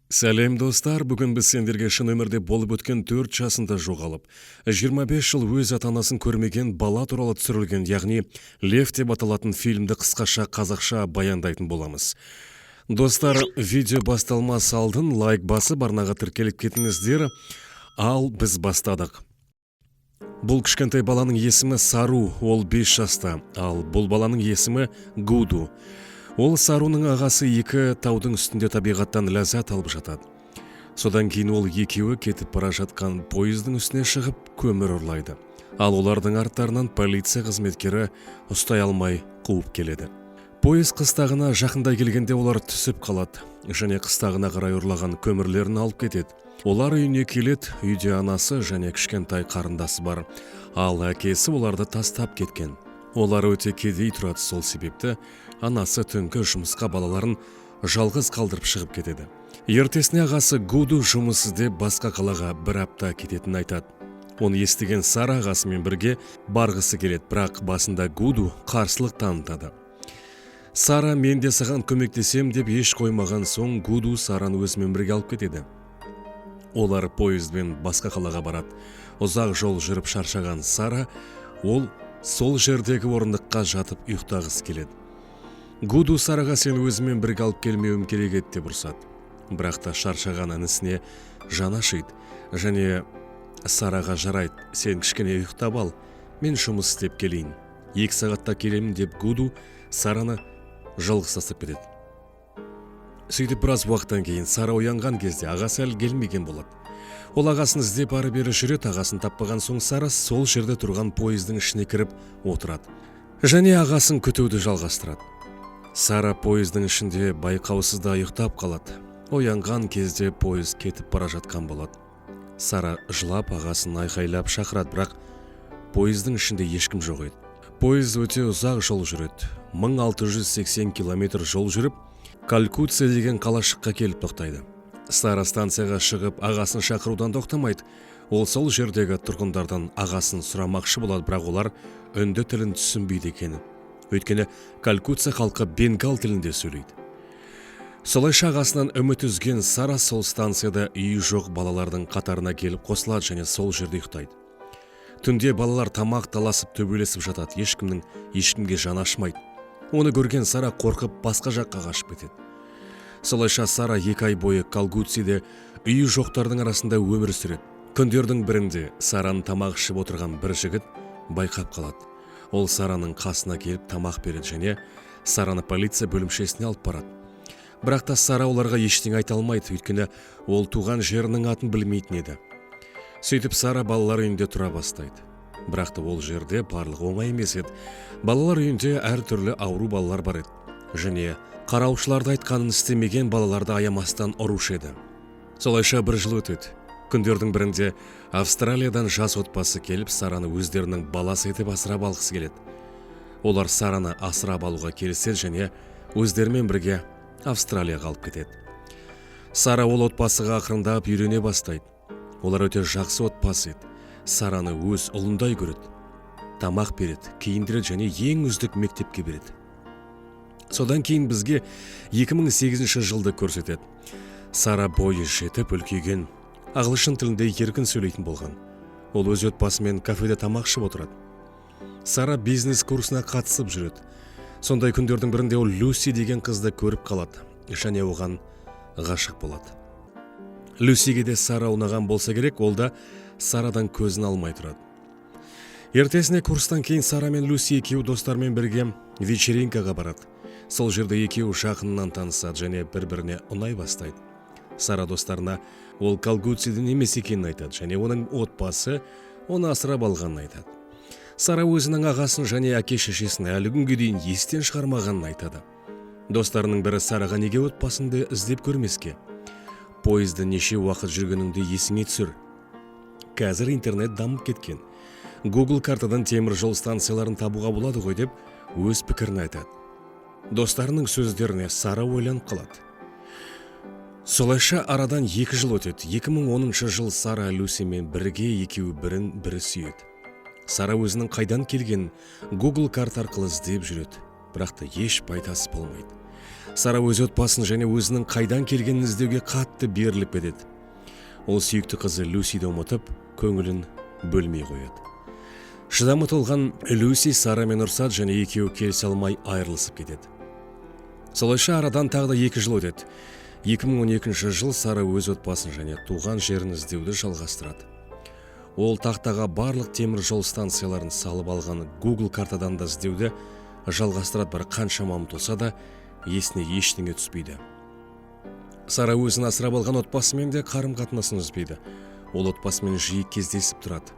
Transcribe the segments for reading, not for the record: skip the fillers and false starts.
Сәлем достар, бүгін біз сендерге шын өмірде болып өткен 4 жасында жоғалып, 25 жыл өз ата-анасын көрмеген бала туралы түсірілген, яғни Лев деп аталатын фильмді қысқаша қазақша баяндайтын боламыз. Достар, видео басталмас алдын лайк басып арнаға тіркеліп кетіңіздер, ал біз бастадық. Бұл кішкентай баланың есімі Сару, ол 5 жаста, ал бұл баланың есімі Гуду. Ол Саруның ағасы екі таудың үстінде табиғаттан ләззат алып жатады. Содан кейін ол екеуі кетіп бара жатқан пойыздың үстіне шығып көмір ұрлайды. Ал олардың арттарынан полиция қызметкері ұстай алмай қуып келеді. Пойыз қыстағына жақындай келгенде олар түсіп қалады және қыстағына қарай ұрлаған көмірлерін алып кетеді. Олар үйіне келеді, үйде анасы және кішкентай қарындасы бар, ал әкесі оларды тастап кеткен. Олар өте кедей тұрады, сол себепті анасы түнгі жұмысқа балаларын жалғыз қалдырып шығып кетеді. Ертесіне ағасы Гуду жұмыс іздеп басқа қалаға бір апта кететінін айтады. Оны естіген Сара ағасымен бірге барғысы келеді, бірақ басында Гуду қарсылық танытады. Сара, мен де саған көмектесем деп еш қоймаған соң Гуду Сараны өзімен бірге алып кетеді. Олар пойызбен басқа қалаға барады. Ұзақ жол жүріп шаршаған Сара, ол сол жердегі орындыққа жатып ұйықтағысы келеді. Гуду Сараға сен өзімен бірге алып келмеуім керек еді деп ұрсады. Бірақ та шаршаған інісіне жаны ашиды және Сараға жарайды, сен кішкене ұйықтап ал, мен жұмыс істеп келейін. 2 сағатта келемін деп Гуду Сараны жалғыз тастап кетеді. Сөйтіп біраз уақыттан кейін Сара оянған кезде ағасы әлі келмеген болады. Ол ағасын іздеп ары бері жүреді, ағасын таппаған соң Сара сол жерде тұрған пойыздың ішіне кіріп отырады және ағасын күтуді жалғастырады. Сара пойыздың ішінде байқаусызда ұйықтап қалады. Оянған кезде пойыз кетіп бара жатқан болады. Сара жылап ағасын айқайлап шақырады, бірақ пойыздың ішінде ешкім жоқ еді. Пойыз өте ұзақ жол жүреді. 1680 километр жол жүріп, Калькутта деген қалашыққа келіп тоқтайды. Сара станцияға шығып ағасын шақырудан тоқтамайды. Ол сол жердегі тұрғындардан ағасын сұрамақшы болады, бірақ олар үнді тілін түсінбейді екені. Өйткені Калькутта халқы бенгал тілінде сөйлейді. Солайша ағасынан үміт үзген Сара сол станцияда үйі жоқ балалардың қатарына келіп қосылады және сол жерде ұйықтайды. Түнде балалар тамақ таласып төбелесіп жатады, ешкімге жаны ашымайды. Оны көрген Сара қорқып басқа жаққа қашып кетеді. Солайша Сара 2 ай бойы Калькуттаде үйі жоқтардың арасында өмір сүреді. Күндердің бірінде Сараның тамақ ішіп отырған бір жігіт байқап қалады. Ол Сараның қасына келіп тамақ береді және Сараны полиция бөлімшесіне алып барады. Бірақ та Сара оларға ештеңе айта алмайды, өйткені ол туған жерінің атын білмейтін еді. Сөйтіп Сара балалар үйінде тұра бастайды. Бірақ та ол жерде барлық оңай емес еді. Балалар үйінде әртүрлі ауру балалар бар еді. Және қараушыларды айтқанын істемеген балаларды аямастан ұрушы еді. Солайша бір жыл өтеді. Күндердің бірінде Австралиядан жас отбасы келіп Сараны өздерінің баласы етіп асырап алғысы келеді. Олар Сараны асырап алуға келіседі және өздерімен бірге Австралияға алып кетеді. Сара ол отбасыға ақырындап үйрене бастайды. Олар өте жақсы отбасы еді. Сараны өз ұлындай көреді. Тамақ береді, киіндіреді және ең үздік мектепке береді. Содан кейін бізге 2008 жылды көрсетеді. Сара бойы жетіп үлкейген, ағылшын тілінде еркін сөйлейтін болған. Ол өз отбасымен кафеде тамақ ішіп отырады. Сара бизнес курсына қатысып жүреді. Сондай күндердің бірінде ол Люси деген қызды көріп қалады және оған ғашық болады. Люсиге де Сара ұнаған болса керек, ол да Сарадан көзін алмай тұрады. Ертесіне курстан кейін Сара мен Люси екеуі достармен бірге вечеринкаға барады. Сол жерде екеуі жақыннан танысады және бір-біріне ұнай бастайды. Сара достарына ол Калькуттадан емес екенін айтады және оның отбасы оны асырап алғанын айтады. Сара өзінің ағасын және әке-шешесін әлі күнге дейін естен шығармағанын айтады. Достарының бірі Сараға неге отбасыңды іздеп көрмеске? Пойызда неше уақыт жүргеніңді есіңе түсір. Қазір интернет дамып кеткен. Google картадан темір жол станцияларын табуға болады ғой деп өз пікірін айтады. Достарының сөздеріне Сара ойланып қалады. Солайша арадан 2 жыл өтеді. 2010 жыл Сара Люсимен бірге екеуі бірін-бірі сүйеді. Сара өзінің қайдан келгенін Google карта арқылы іздеп жүреді, бірақ та еш пайдасы болмайды. Сара өз отбасын және өзінің қайдан келгенін іздеуге қатты беріліп кетеді. Ол сүйікті қызы Люсиді ұмытып, көңілін бөлмей қояды. Шыдамы толған Люси Сарамен ұрсады және екеуі келісе алмай айырылысып кетеді. Солайша арадан тағы да 2 жыл өтеді. 2012 жыл Сара өз отбасын және туған жерін іздеуді жалғастырады. Ол тақтаға барлық темір жол станцияларын салып алған Google картадан да іздеуді жалғастырады, бір қаншама ұмытылса да есіне ештеңе түспейді. Сара өзін асырап алған отбасымен де қарым-қатынасын үзбейді. Ол отбасымен жиі кездесіп тұрады.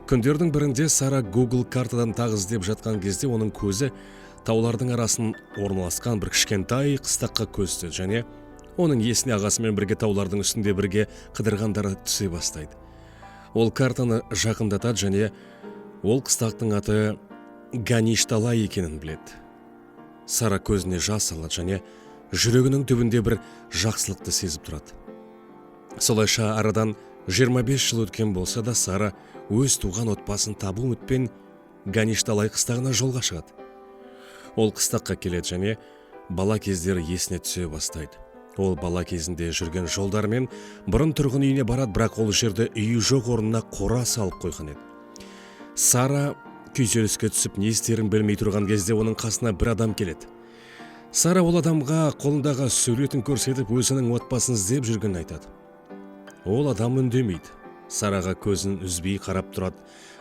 Күндердің бірінде Сара Google картадан тағы іздеп жатқан кезде оның көзі таулардың арасын орналасқан бір кішкентай қыстаққа көз түседі және оның есіне ағасымен бірге таулардың үстінде бірге қыдырғандары түсе бастайды. Ол картаны жақындатады және ол қыстақтың аты Гаништала екенін біледі. Сара көзіне жас алады және жүрегінің түбінде бір жақсылықты сезіп тұрады. Солайша арадан 25 жыл өткен болса да Сара өз туған отбасын табу үмітпен Ганишталай қыстағына жолға шығады. Ол қыстаққа келеді және бала кездері есіне түсе бастайды. Ол бала кезінде жүрген жолдармен бұрын тұрғын үйіне барады, бірақ ол жерде үйі жоқ орнына қора салып қойған еді. Сара күйзеліске түсіп, не істерін білмей тұрған кезде оның қасына бір адам келеді. Сара ол адамға қолындағы суретін көрсетіп, өзінің отбасын іздеп жүргенін айтады. Ол адам үндемейді. Сараға көзін үзбей қарап тұрады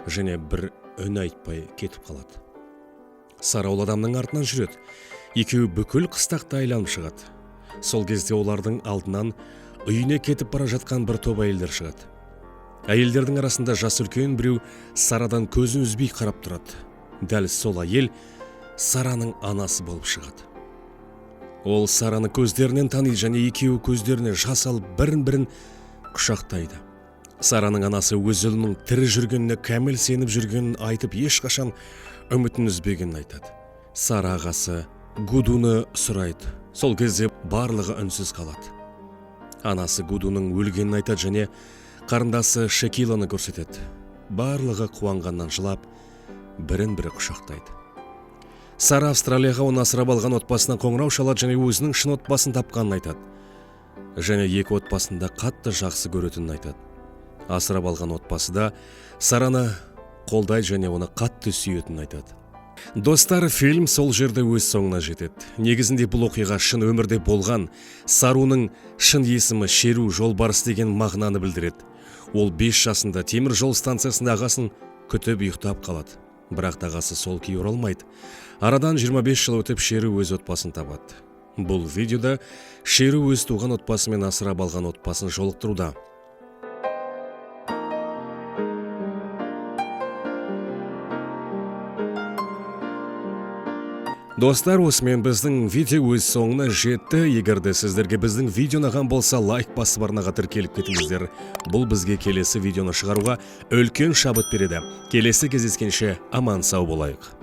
және бір үн айтпай кетіп қалады. Сара ол адамның артынан жүреді. Екеуі бүкіл қыстақты айланып шығады. Сол кезде олардың алдынан үйіне кетіп бара жатқан бір топ әйелдер шығады. Әйелдердің арасында жас үлкен біреу Сарадан көзін үзбей қарап тұрады. Дәл сол әйел Сараның анасы болып шығады. Ол Сараны көздерінен таниды және екеуі көздеріне жас алып бірін-бірін құшақтайды. Сараның анасы өз ұлының тірі жүргеніне кәміл сеніп жүргенін айтып, ешқашан үмітін үзбегенін айтады. Сара ағасы Гудуны сұрайды. Сол кезде барлығы үнсіз қалады. Анасы Гудуның өлгенін айтады және қарындасы Шекиланы көрсетеді. Барлығы қуанғаннан жылап, бірін-бірі құшақтайды. Сара Австралияға оны асырап алған отбасына қоңырау шалады және өзінің шын отбасын тапқанын айтады. Және екі отбасында қатты жақсы көретінін айтады. Асырап алған отбасыда Сараны қолдайды және оны қатты сүйетінін айтады. Достар, фильм сол жерде өз соңына жетеді. Негізінде бұл оқиға шын өмірде болған. Саруның шын есімі Шеру жолбарыс деген мағынаны білдіреді. Ол 5 жасында темір жол станциясында ағасын күтіп ұйықтап қалады. Бірақ ағасы сол күйі оралмайды. Арадан 25 жыл өтіп Шеру өз отбасын табады. Бұл видеода Шеру өз туған отбасымен асырап алған отбасын жолықтыруда. Достар, осымен біздің видео өз соңына жетті. Егерде сіздерге біздің видео ұнаған болса, лайк басып арнаға тіркеліп кетіңіздер. Бұл бізге келесі видеоны шығаруға үлкен шабыт береді. Келесі кездескенше аман сау болайық.